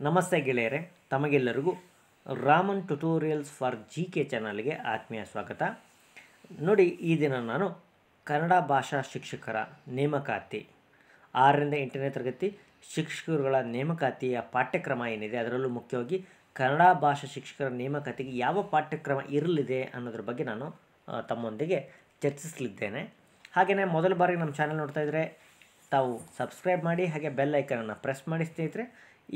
ನಮಸ್ತೆ ಗೆಳೆಯರೆ, ತಮಗೆಲ್ಲರಿಗೂ ರಾಮನ್ ಟ್ಯುಟೋರಿಯಲ್ಸ್ ಫಾರ್ GK ಚಾನಲ್ಗೆ ಆತ್ಮೀಯ ಸ್ವಾಗತ. ನೋಡಿ, ಈ ದಿನ ನಾನು ಕನ್ನಡ ಭಾಷಾ ಶಿಕ್ಷಕರ ನೇಮಕಾತಿ 6ರಿಂದ 8ನೇ ತರಗತಿ ಶಿಕ್ಷಕರುಗಳ ನೇಮಕಾತಿಯ ಪಾಠ್ಯಕ್ರಮ ಏನಿದೆ, ಅದರಲ್ಲೂ ಮುಖ್ಯವಾಗಿ ಕನ್ನಡ ಭಾಷಾ ಶಿಕ್ಷಕರ ನೇಮಕಾತಿಗೆ ಯಾವ ಪಾಠ್ಯಕ್ರಮ ಇರಲಿದೆ ಅನ್ನೋದ್ರ ಬಗ್ಗೆ ನಾನು ತಮ್ಮೊಂದಿಗೆ ಚರ್ಚಿಸಲಿದ್ದೇನೆ. ಹಾಗೆಯೇ ಮೊದಲ ಬಾರಿಗೆ ನಮ್ಮ ಚಾನಲ್ ನೋಡ್ತಾ ಇದ್ದರೆ ತಾವು ಸಬ್ಸ್ಕ್ರೈಬ್ ಮಾಡಿ, ಹಾಗೆ ಬೆಲ್ ಐಕನನ್ನು ಪ್ರೆಸ್ ಮಾಡಿ ಸ್ನೇಹಿತರೆ.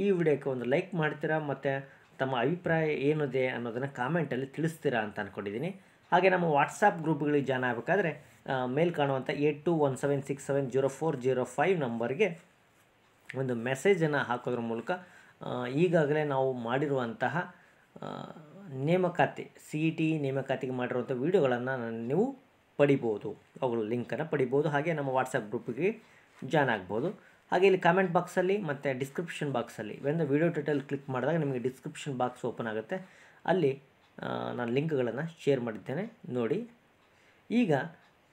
ಈ ವಿಡಿಯೋಕ್ಕೆ ಒಂದು ಲೈಕ್ ಮಾಡ್ತೀರಾ ಮತ್ತು ತಮ್ಮ ಅಭಿಪ್ರಾಯ ಏನಿದೆ ಅನ್ನೋದನ್ನು ಕಾಮೆಂಟಲ್ಲಿ ತಿಳಿಸ್ತೀರಾ ಅಂತ ಅಂದ್ಕೊಂಡಿದ್ದೀನಿ. ಹಾಗೆ ನಮ್ಮ ವಾಟ್ಸಪ್ ಗ್ರೂಪ್ಗಳಿಗೆ ಜಾಯ್ನ್ ಆಗಬೇಕಾದ್ರೆ ಮೇಲ್ ಕಾಣುವಂಥ 8217670405 ನಂಬರ್ಗೆ ಒಂದು ಮೆಸೇಜನ್ನು ಹಾಕೋದ್ರ ಮೂಲಕ ಈಗಾಗಲೇ ನಾವು ಮಾಡಿರುವಂತಹ ನೇಮಕಾತಿ CET ನೇಮಕಾತಿಗೆ ಮಾಡಿರುವಂಥ ವೀಡಿಯೋಗಳನ್ನು ನೀವು ಪಡಿಬೋದು, ಅವುಗಳ ಲಿಂಕನ್ನು ಪಡಿಬೋದು. ಹಾಗೆ ನಮ್ಮ ವಾಟ್ಸಪ್ ಗ್ರೂಪಿಗೆ ಜಾಯ್ನ್ ಆಗ್ಬೋದು. ಹಾಗೆ ಇಲ್ಲಿ ಕಾಮೆಂಟ್ ಬಾಕ್ಸಲ್ಲಿ ಮತ್ತು ಡಿಸ್ಕ್ರಿಪ್ಷನ್ ಬಾಕ್ಸಲ್ಲಿ ಒಂದು ವಿಡಿಯೋ ಟೈಟಲ್ ಕ್ಲಿಕ್ ಮಾಡಿದಾಗ ನಿಮಗೆ ಡಿಸ್ಕ್ರಿಪ್ಷನ್ ಬಾಕ್ಸ್ ಓಪನ್ ಆಗುತ್ತೆ. ಅಲ್ಲಿ ನಾನು ಲಿಂಕ್ಗಳನ್ನು ಶೇರ್ ಮಾಡಿದ್ದೇನೆ, ನೋಡಿ. ಈಗ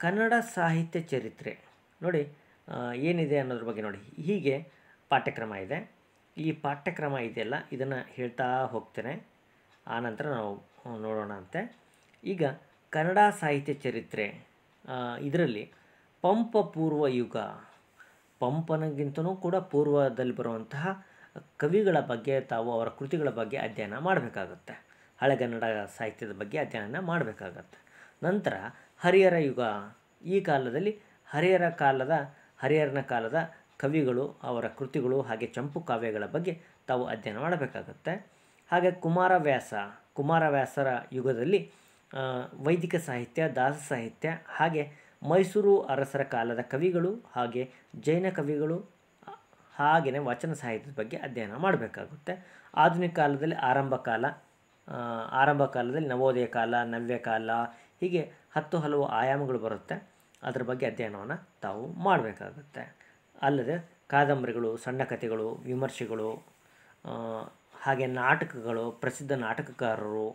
ಕನ್ನಡ ಸಾಹಿತ್ಯ ಚರಿತ್ರೆ ನೋಡಿ ಏನಿದೆ ಅನ್ನೋದ್ರ ಬಗ್ಗೆ ನೋಡಿ. ಹೀಗೆ ಪಾಠ್ಯಕ್ರಮ ಇದೆ. ಈ ಪಾಠ್ಯಕ್ರಮ ಇದೆಯಲ್ಲ, ಇದನ್ನು ಹೇಳ್ತಾ ಹೋಗ್ತೇನೆ, ಆನಂತರ ನಾವು ನೋಡೋಣ ಅಂತೆ. ಈಗ ಕನ್ನಡ ಸಾಹಿತ್ಯ ಚರಿತ್ರೆ ಇದರಲ್ಲಿ ಪಂಪ ಪೂರ್ವ ಯುಗ, ಪಂಪನಿಗಿಂತಲೂ ಕೂಡ ಪೂರ್ವದಲ್ಲಿ ಬರುವಂತಹ ಕವಿಗಳ ಬಗ್ಗೆ ತಾವು ಅವರ ಕೃತಿಗಳ ಬಗ್ಗೆ ಅಧ್ಯಯನ ಮಾಡಬೇಕಾಗತ್ತೆ. ಹಳೆಗನ್ನಡ ಸಾಹಿತ್ಯದ ಬಗ್ಗೆ ಅಧ್ಯಯನ ಮಾಡಬೇಕಾಗತ್ತೆ. ನಂತರ ಹರಿಹರ ಯುಗ, ಈ ಕಾಲದಲ್ಲಿ ಹರಿಹರನ ಕಾಲದ ಕವಿಗಳು, ಅವರ ಕೃತಿಗಳು, ಹಾಗೆ ಚಂಪು ಕಾವ್ಯಗಳ ಬಗ್ಗೆ ತಾವು ಅಧ್ಯಯನ ಮಾಡಬೇಕಾಗತ್ತೆ. ಹಾಗೆ ಕುಮಾರವ್ಯಾಸರ ಯುಗದಲ್ಲಿ ವೈದಿಕ ಸಾಹಿತ್ಯ, ದಾಸ ಸಾಹಿತ್ಯ, ಹಾಗೆ ಮೈಸೂರು ಅರಸರ ಕಾಲದ ಕವಿಗಳು, ಹಾಗೆ ಜೈನ ಕವಿಗಳು, ಹಾಗೆಯೇ ವಚನ ಸಾಹಿತ್ಯದ ಬಗ್ಗೆ ಅಧ್ಯಯನ ಮಾಡಬೇಕಾಗುತ್ತೆ. ಆಧುನಿಕ ಕಾಲದಲ್ಲಿ ಆರಂಭ ಕಾಲದಲ್ಲಿ ನವೋದಯ ಕಾಲ, ನವ್ಯ ಕಾಲ, ಹೀಗೆ ಹಲವು ಆಯಾಮಗಳು ಬರುತ್ತೆ. ಅದರ ಬಗ್ಗೆ ಅಧ್ಯಯನವನ್ನು ತಾವು ಮಾಡಬೇಕಾಗುತ್ತೆ. ಅಲ್ಲದೆ ಕಾದಂಬರಿಗಳು, ಸಣ್ಣ ಕಥೆಗಳು, ವಿಮರ್ಶೆಗಳು, ಹಾಗೆ ನಾಟಕಗಳು, ಪ್ರಸಿದ್ಧ ನಾಟಕಕಾರರು,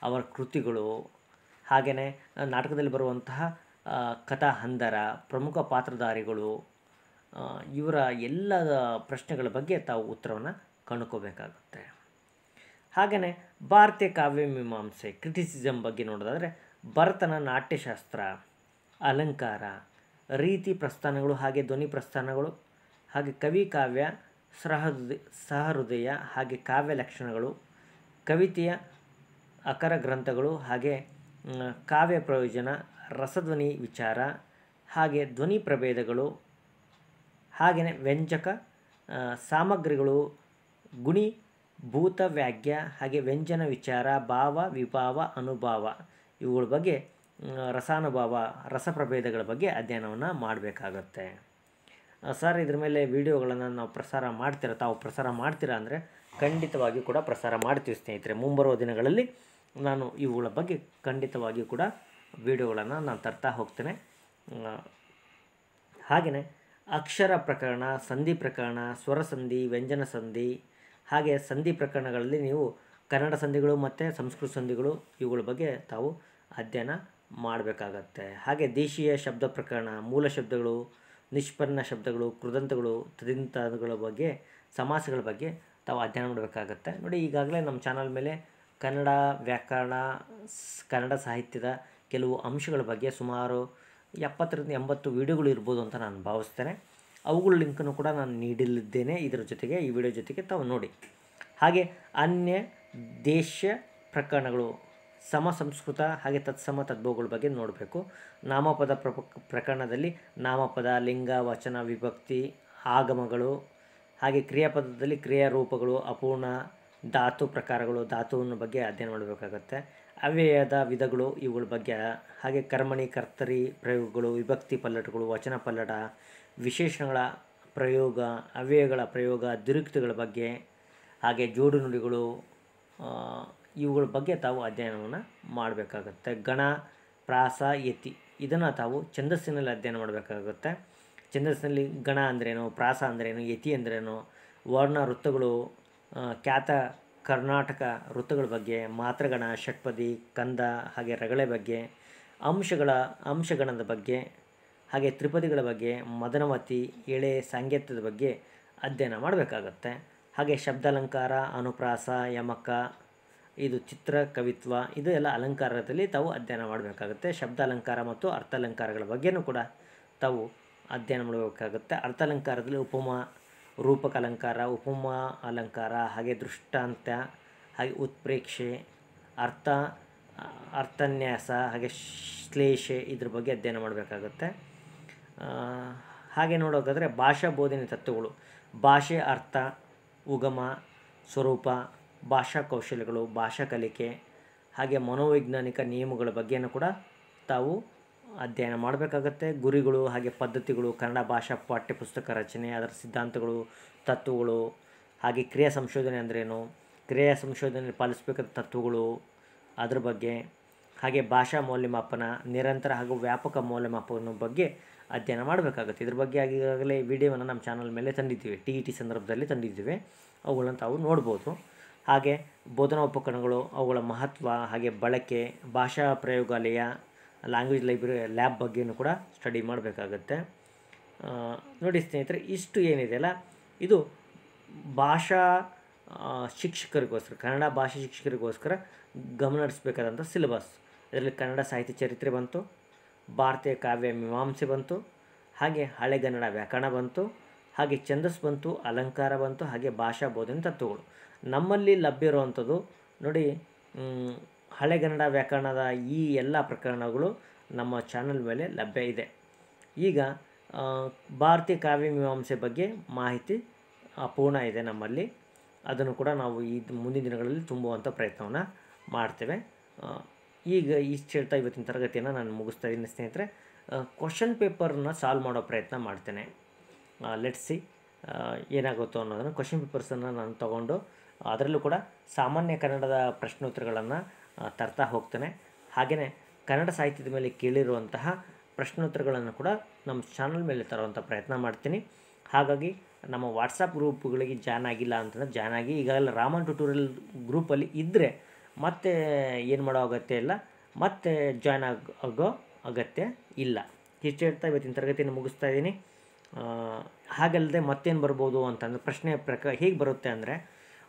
ಅವರ ಕೃತಿಗಳು, ಹಾಗೆಯೇ ನಾಟಕದಲ್ಲಿ ಬರುವಂತಹ ಕಥಾ ಹಂದರ, ಪ್ರಮುಖ ಪಾತ್ರಧಾರಿಗಳು, ಇವರ ಎಲ್ಲ ಪ್ರಶ್ನೆಗಳ ಬಗ್ಗೆ ತಾವು ಉತ್ತರವನ್ನು ಕಂಡುಕೋಬೇಕಾಗುತ್ತೆ. ಹಾಗೆಯೇ ಭಾರತೀಯ ಕಾವ್ಯ ಮೀಮಾಂಸೆ, ಕ್ರಿಟಿಸಿಸಮ್ ಬಗ್ಗೆ ನೋಡೋದಾದರೆ ಭರತನ ನಾಟ್ಯಶಾಸ್ತ್ರ, ಅಲಂಕಾರ, ರೀತಿ ಪ್ರಸ್ಥಾನಗಳು, ಹಾಗೆ ಧ್ವನಿ ಪ್ರಸ್ಥಾನಗಳು, ಹಾಗೆ ಕವಿ ಕಾವ್ಯ, ಸಹೃದಯ, ಹಾಗೆ ಕಾವ್ಯ ಲಕ್ಷಣಗಳು, ಕವಿತೆಯ ಅಕರ ಗ್ರಂಥಗಳು, ಹಾಗೆ ಕಾವ್ಯ ಪ್ರಯೋಜನ, ರಸಧ್ವನಿ ವಿಚಾರ, ಹಾಗೆ ಧ್ವನಿ ಪ್ರಭೇದಗಳು, ಹಾಗೆಯೇ ವ್ಯಂಜಕ ಸಾಮಗ್ರಿಗಳು, ಗುಣಿ ಭೂತ ವ್ಯಾಗ್ಯ, ಹಾಗೆ ವ್ಯಂಜನ ವಿಚಾರ, ಭಾವ ವಿಭಾವ ಅನುಭಾವ, ಇವುಗಳ ಬಗ್ಗೆ ರಸಾನುಭಾವ, ರಸಪ್ರಭೇದಗಳ ಬಗ್ಗೆ ಅಧ್ಯಯನವನ್ನು ಮಾಡಬೇಕಾಗತ್ತೆ. ಸರ್, ಇದ್ರ ಮೇಲೆ ವಿಡಿಯೋಗಳನ್ನು ತಾವು ಪ್ರಸಾರ ಮಾಡ್ತೀರಾ ಅಂದರೆ ಖಂಡಿತವಾಗಿಯೂ ಕೂಡ ಪ್ರಸಾರ ಮಾಡ್ತೀವಿ ಸ್ನೇಹಿತರೆ. ಮುಂಬರುವ ದಿನಗಳಲ್ಲಿ ನಾನು ಇವುಗಳ ಬಗ್ಗೆ ಖಂಡಿತವಾಗಿಯೂ ಕೂಡ ವಿಡಿಯೋಗಳನ್ನು ನಾನು ತರ್ತಾ ಹೋಗ್ತೇನೆ. ಹಾಗೆಯೇ ಅಕ್ಷರ ಪ್ರಕರಣ, ಸಂಧಿ ಪ್ರಕರಣ, ಸ್ವರ ಸಂಧಿ, ವ್ಯಂಜನ ಸಂಧಿ, ಹಾಗೆ ಸಂಧಿ ಪ್ರಕರಣಗಳಲ್ಲಿ ನೀವು ಕನ್ನಡ ಸಂಧಿಗಳು ಮತ್ತು ಸಂಸ್ಕೃತ ಸಂಧಿಗಳು, ಇವುಗಳ ಬಗ್ಗೆ ತಾವು ಅಧ್ಯಯನ ಮಾಡಬೇಕಾಗತ್ತೆ. ಹಾಗೆ ದೇಶೀಯ ಶಬ್ದ ಪ್ರಕರಣ, ಮೂಲ ಶಬ್ದಗಳು, ನಿಷ್ಪನ್ನ ಶಬ್ದಗಳು, ಕೃದಂತಗಳು, ತದಿಂತಗಳ ಬಗ್ಗೆ, ಸಮಾಸಗಳ ಬಗ್ಗೆ ತಾವು ಅಧ್ಯಯನ ಮಾಡಬೇಕಾಗತ್ತೆ. ನೋಡಿ, ಈಗಾಗಲೇ ನಮ್ಮ ಚಾನಲ್ ಮೇಲೆ ಕನ್ನಡ ವ್ಯಾಕರಣ, ಕನ್ನಡ ಸಾಹಿತ್ಯದ ಕೆಲವು ಅಂಶಗಳ ಬಗ್ಗೆ ಸುಮಾರು 70ರಿಂದ 80 ವಿಡಿಯೋಗಳು ಇರ್ಬೋದು ಅಂತ ನಾನು ಭಾವಿಸ್ತೇನೆ. ಅವುಗಳ ಲಿಂಕನ್ನು ಕೂಡ ನಾನು ನೀಡಲಿದ್ದೇನೆ ಈ ವಿಡಿಯೋ ಜೊತೆಗೆ ತಾವು ನೋಡಿ. ಹಾಗೆ ಅನ್ಯ ದೇಶ ಪ್ರಕರಣಗಳು, ಸಂಸ್ಕೃತ, ಹಾಗೆ ತತ್ಸಮ ತದ್ಭವಗಳ ಬಗ್ಗೆ ನೋಡಬೇಕು. ನಾಮಪದ ಪ್ರಕರಣದಲ್ಲಿ ನಾಮಪದ, ಲಿಂಗ, ವಚನ, ವಿಭಕ್ತಿ, ಆಗಮಗಳು, ಹಾಗೆ ಕ್ರಿಯಾಪದದಲ್ಲಿ ಕ್ರಿಯಾರೂಪಗಳು, ಅಪೂರ್ಣ ಧಾತು ಪ್ರಕಾರಗಳು, ಧಾತುವಿನ ಬಗ್ಗೆ ಅಧ್ಯಯನ ಮಾಡಬೇಕಾಗತ್ತೆ. ಅವ್ಯಯದ ವಿಧಗಳು, ಇವುಗಳ ಬಗ್ಗೆ, ಹಾಗೆ ಕರ್ಮಣಿ, ಕರ್ತರಿ ಪ್ರಯೋಗಗಳು, ವಿಭಕ್ತಿ ಪಲ್ಲಟಗಳು, ವಚನ ಪಲ್ಲಟ, ವಿಶೇಷಣಗಳ ಪ್ರಯೋಗ, ಅವ್ಯಯಗಳ ಪ್ರಯೋಗ, ದುರುಕ್ತಿಗಳ ಬಗ್ಗೆ, ಹಾಗೆ ಜೋಡು ನುಡಿಗಳು, ಇವುಗಳ ಬಗ್ಗೆ ತಾವು ಅಧ್ಯಯನವನ್ನು ಮಾಡಬೇಕಾಗತ್ತೆ. ಗಣ, ಪ್ರಾಸ, ಯತಿ, ಇದನ್ನು ತಾವು ಛಂದಸ್ಸಿನಲ್ಲಿ ಅಧ್ಯಯನ ಮಾಡಬೇಕಾಗುತ್ತೆ. ಛಂದಸ್ಸಿನಲ್ಲಿ ಗಣ ಅಂದ್ರೇನು, ಪ್ರಾಸ ಅಂದ್ರೇನು, ಯತಿ ಅಂದ್ರೇನು, ವರ್ಣ ವೃತ್ತಗಳು, ಖ್ಯಾತ ಕರ್ನಾಟಕ ವೃತ್ತಗಳ ಬಗ್ಗೆ, ಮಾತ್ರಗಣ, ಷಟ್ಪದಿ, ಕಂದ, ಹಾಗೆ ರಗಳೆ ಬಗ್ಗೆ, ಅಂಶಗಣದ ಬಗ್ಗೆ, ಹಾಗೆ ತ್ರಿಪದಿಗಳ ಬಗ್ಗೆ, ಮದನವತಿ, ಎಳೆ, ಸಾಂಗತ್ಯದ ಬಗ್ಗೆ ಅಧ್ಯಯನ ಮಾಡಬೇಕಾಗತ್ತೆ. ಹಾಗೆ ಶಬ್ದಾಲಂಕಾರ, ಅನುಪ್ರಾಸ, ಯಮಕ, ಇದು ಚಿತ್ರ, ಕವಿತ್ವ, ಇದು ಎಲ್ಲ ಅಲಂಕಾರದಲ್ಲಿ ತಾವು ಅಧ್ಯಯನ ಮಾಡಬೇಕಾಗುತ್ತೆ. ಶಬ್ದಾಲಂಕಾರ ಮತ್ತು ಅರ್ಥಾಲಂಕಾರಗಳ ಬಗ್ಗೆಯೂ ಕೂಡ ತಾವು ಅಧ್ಯಯನ ಮಾಡಬೇಕಾಗುತ್ತೆ. ಅರ್ಥಾಲಂಕಾರದಲ್ಲಿ ಉಪಮಾ, ರೂಪಕ ಅಲಂಕಾರ, ಉಪಮಾ ಅಲಂಕಾರ, ಹಾಗೆ ದೃಷ್ಟಾಂತ, ಹಾಗೆ ಉತ್ಪ್ರೇಕ್ಷೆ, ಅರ್ಥನ್ಯಾಸ, ಹಾಗೆ ಶ್ಲೇಷೆ, ಇದ್ರ ಬಗ್ಗೆ ಅಧ್ಯಯನ ಮಾಡಬೇಕಾಗುತ್ತೆ. ಹಾಗೆ ನೋಡೋದಾದರೆ ಭಾಷಾ ಬೋಧನೆ ತತ್ವಗಳು, ಭಾಷೆ ಅರ್ಥ, ಉಗಮ, ಸ್ವರೂಪ, ಭಾಷಾ ಕೌಶಲ್ಯಗಳು, ಭಾಷಾ ಕಲಿಕೆ, ಹಾಗೆ ಮನೋವೈಜ್ಞಾನಿಕ ನಿಯಮಗಳ ಬಗ್ಗೆಯೂ ಕೂಡ ತಾವು ಅಧ್ಯಯನ ಮಾಡಬೇಕಾಗತ್ತೆ. ಗುರಿಗಳು ಹಾಗೆ ಪದ್ಧತಿಗಳು, ಕನ್ನಡ ಭಾಷಾ ಪಠ್ಯಪುಸ್ತಕ ರಚನೆ, ಅದರ ಸಿದ್ಧಾಂತಗಳು, ತತ್ವಗಳು, ಹಾಗೆ ಕ್ರಿಯಾ ಸಂಶೋಧನೆ ಅಂದ್ರೇನು, ಕ್ರಿಯಾ ಸಂಶೋಧನೆ ಪಾಲಿಸಬೇಕಾದ ತತ್ವಗಳು, ಅದ್ರ ಬಗ್ಗೆ, ಹಾಗೆ ಭಾಷಾ ಮೌಲ್ಯಮಾಪನ, ನಿರಂತರ ಹಾಗೂ ವ್ಯಾಪಕ ಮೌಲ್ಯಮಾಪನ ಬಗ್ಗೆ ಅಧ್ಯಯನ ಮಾಡಬೇಕಾಗುತ್ತೆ. ಇದ್ರ ಬಗ್ಗೆ ಈಗಾಗಲೇ ವಿಡಿಯೋವನ್ನು ನಮ್ಮ ಚಾನಲ್ ಮೇಲೆ ತಂದಿದ್ದೀವಿ, TET ಸಂದರ್ಭದಲ್ಲಿ ತಂದಿದ್ದೀವಿ, ಅವುಗಳನ್ನು ತಾವು ನೋಡ್ಬೋದು. ಹಾಗೆ ಬೋಧನಾ ಉಪಕರಣಗಳು, ಅವುಗಳ ಮಹತ್ವ, ಹಾಗೆ ಬಳಕೆ, ಭಾಷಾ ಪ್ರಯೋಗಾಲಯ, ಲ್ಯಾಂಗ್ವೇಜ್ ಲೈಬ್ರರಿ ಲ್ಯಾಬ್ ಬಗ್ಗೆಯೂ ಕೂಡ ಸ್ಟಡಿ ಮಾಡಬೇಕಾಗತ್ತೆ. ನೋಡಿ ಸ್ನೇಹಿತರೆ, ಇಷ್ಟು ಏನಿದೆಯಲ್ಲ ಇದು ಭಾಷಾ ಶಿಕ್ಷಕರಿಗೋಸ್ಕರ, ಕನ್ನಡ ಭಾಷೆ ಶಿಕ್ಷಕರಿಗೋಸ್ಕರ ಗಮನ ಸಿಲೆಬಸ್. ಇದರಲ್ಲಿ ಕನ್ನಡ ಸಾಹಿತ್ಯ ಚರಿತ್ರೆ ಬಂತು, ಭಾರತೀಯ ಕಾವ್ಯ ಮೀಮಾಂಸೆ ಬಂತು, ಹಾಗೆ ಹಳೆಗನ್ನಡ ವ್ಯಾಕರಣ ಬಂತು, ಹಾಗೆ ಛಂದಸ್ಸು ಬಂತು, ಅಲಂಕಾರ ಬಂತು, ಹಾಗೆ ಭಾಷಾ ಬೋಧನೆ ತತ್ವಗಳು. ನಮ್ಮಲ್ಲಿ ಲಭ್ಯ ಇರುವಂಥದ್ದು ನೋಡಿ, ಹಳೆಗನ್ನಡ ವ್ಯಾಕರಣದ ಈ ಎಲ್ಲ ಪ್ರಕರಣಗಳು ನಮ್ಮ ಚಾನಲ್ ಮೇಲೆ ಲಭ್ಯ ಇದೆ. ಈಗ ಭಾರತೀಯ ಕಾವ್ಯ ಮೀಮಾಂಸೆ ಬಗ್ಗೆ ಮಾಹಿತಿ ಅಪೂರ್ಣ ಇದೆ ನಮ್ಮಲ್ಲಿ, ಅದನ್ನು ಕೂಡ ನಾವು ಈ ಮುಂದಿನ ದಿನಗಳಲ್ಲಿ ತುಂಬುವಂಥ ಪ್ರಯತ್ನವನ್ನು ಮಾಡ್ತೇವೆ. ಈಗ ಇಷ್ಟು ಹೇಳ್ತಾ ಇವತ್ತಿನ ತರಗತಿಯನ್ನು ನಾನು ಮುಗಿಸ್ತಾ ಇದ್ದೀನಿ ಸ್ನೇಹಿತರೆ. ಕ್ವಶನ್ ಪೇಪರ್ನ ಸಾಲ್ವ್ ಮಾಡೋ ಪ್ರಯತ್ನ ಮಾಡ್ತೇನೆ. ಲೆಟ್ಸ್ ಸಿ ಏನಾಗುತ್ತೋ ಅನ್ನೋದನ್ನು. ಕ್ವಶನ್ ಪೇಪರ್ಸನ್ನು ನಾನು ತೊಗೊಂಡು ಅದರಲ್ಲೂ ಕೂಡ ಸಾಮಾನ್ಯ ಕನ್ನಡದ ಪ್ರಶ್ನೋತ್ತರಗಳನ್ನು ತರ್ತಾ ಹೋಗ್ತೇನೆ. ಹಾಗೆಯೇ ಕನ್ನಡ ಸಾಹಿತ್ಯದ ಮೇಲೆ ಕೇಳಿರುವಂತಹ ಪ್ರಶ್ನೋತ್ತರಗಳನ್ನು ಕೂಡ ನಮ್ಮ ಚಾನಲ್ ಮೇಲೆ ತರುವಂಥ ಪ್ರಯತ್ನ ಮಾಡ್ತೀನಿ. ಹಾಗಾಗಿ ನಮ್ಮ ವಾಟ್ಸಪ್ ಗ್ರೂಪ್ಗಳಿಗೆ ಜಾಯ್ನ್ ಆಗಿಲ್ಲ ಅಂತಂದರೆ ಜಾಯ್ನ್ ಆಗಿ. ಈಗಾಗಲೇ ರಾಮನ್ ಟ್ಯುಟೋರಿಯಲ್ ಗ್ರೂಪಲ್ಲಿ ಇದ್ದರೆ ಮತ್ತೆ ಏನು ಮಾಡೋ ಅಗತ್ಯ ಇಲ್ಲ, ಮತ್ತೆ ಜಾಯ್ನ್ ಆಗೋ ಅಗತ್ಯ ಇಲ್ಲ. ಇಷ್ಟು ಹೇಳ್ತಾ ಇವತ್ತಿನ ತರಗತಿಯನ್ನು ಮುಗಿಸ್ತಾ ಇದ್ದೀನಿ. ಹಾಗಲ್ಲದೆ ಮತ್ತೇನು ಬರ್ಬೋದು ಅಂತಂದರೆ, ಪ್ರಶ್ನೆ ಹೇಗೆ ಬರುತ್ತೆ ಅಂದರೆ,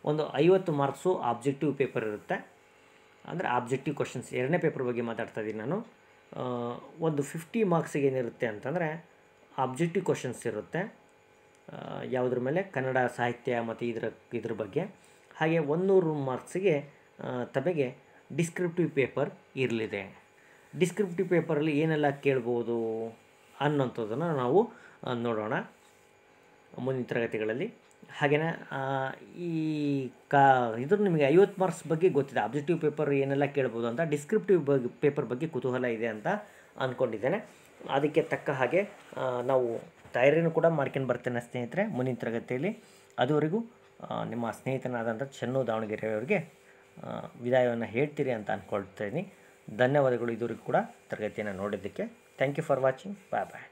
ಒಂದು 50 ಮಾರ್ಕ್ಸು ಆಬ್ಜೆಕ್ಟಿವ್ ಪೇಪರ್ ಇರುತ್ತೆ. ಅಂದರೆ ಆಬ್ಜೆಕ್ಟಿವ್ ಕ್ವಶನ್ಸ್, ಎರಡನೇ ಪೇಪರ್ ಬಗ್ಗೆ ಮಾತಾಡ್ತಾ ಇದ್ದೀನಿ ನಾನು. ಒಂದು 50 ಮಾರ್ಕ್ಸಿಗೆ ಏನಿರುತ್ತೆ ಅಂತಂದರೆ ಆಬ್ಜೆಕ್ಟಿವ್ ಕ್ವಶನ್ಸ್ ಇರುತ್ತೆ. ಯಾವುದ್ರ ಮೇಲೆ? ಕನ್ನಡ ಸಾಹಿತ್ಯ ಮತ್ತು ಇದ್ರ ಬಗ್ಗೆ. ಹಾಗೆ 100 ಮಾರ್ಕ್ಸಿಗೆ ತಮಗೆ ಡಿಸ್ಕ್ರಿಪ್ಟಿವ್ ಪೇಪರ್ ಇರಲಿದೆ. ಡಿಸ್ಕ್ರಿಪ್ಟಿವ್ ಪೇಪರಲ್ಲಿ ಏನೆಲ್ಲ ಕೇಳ್ಬೋದು ಅನ್ನೋಂಥದ್ದನ್ನು ನಾವು ನೋಡೋಣ ಮುಂದಿನ ತರಗತಿಗಳಲ್ಲಿ. ಹಾಗೆಯೇ ಈ ಇದು ನಿಮಗೆ 50 ಮಾರ್ಕ್ಸ್ ಬಗ್ಗೆ ಗೊತ್ತಿದೆ, ಆಬ್ಜೆಕ್ಟಿವ್ ಪೇಪರ್ ಏನೆಲ್ಲ ಕೇಳ್ಬೋದು ಅಂತ. ಡಿಸ್ಕ್ರಿಪ್ಟಿವ್ ಪೇಪರ್ ಬಗ್ಗೆ ಕುತೂಹಲ ಇದೆ ಅಂತ ಅಂದ್ಕೊಂಡಿದ್ದೇನೆ. ಅದಕ್ಕೆ ತಕ್ಕ ಹಾಗೆ ನಾವು ತಯಾರಿನೂ ಕೂಡ ಮಾಡ್ಕೊಂಡು ಬರ್ತೇನೆ ಸ್ನೇಹಿತರೆ ಮುಂದಿನ ತರಗತಿಯಲ್ಲಿ. ಅದುವರೆಗೂ ನಿಮ್ಮ ಸ್ನೇಹಿತನಾದಂಥ ಚೆನ್ನು ದಾವಣಗೆರೆಯವರಿಗೆ ವಿದಾಯವನ್ನು ಹೇಳ್ತೀರಿ ಅಂತ ಅಂದ್ಕೊಳ್ತೀನಿ. ಧನ್ಯವಾದಗಳು ಇದುವರೆಗೂ ಕೂಡ ತರಗತಿಯನ್ನು ನೋಡಿದ್ದಕ್ಕೆ. Thank you for watching. Bye bye.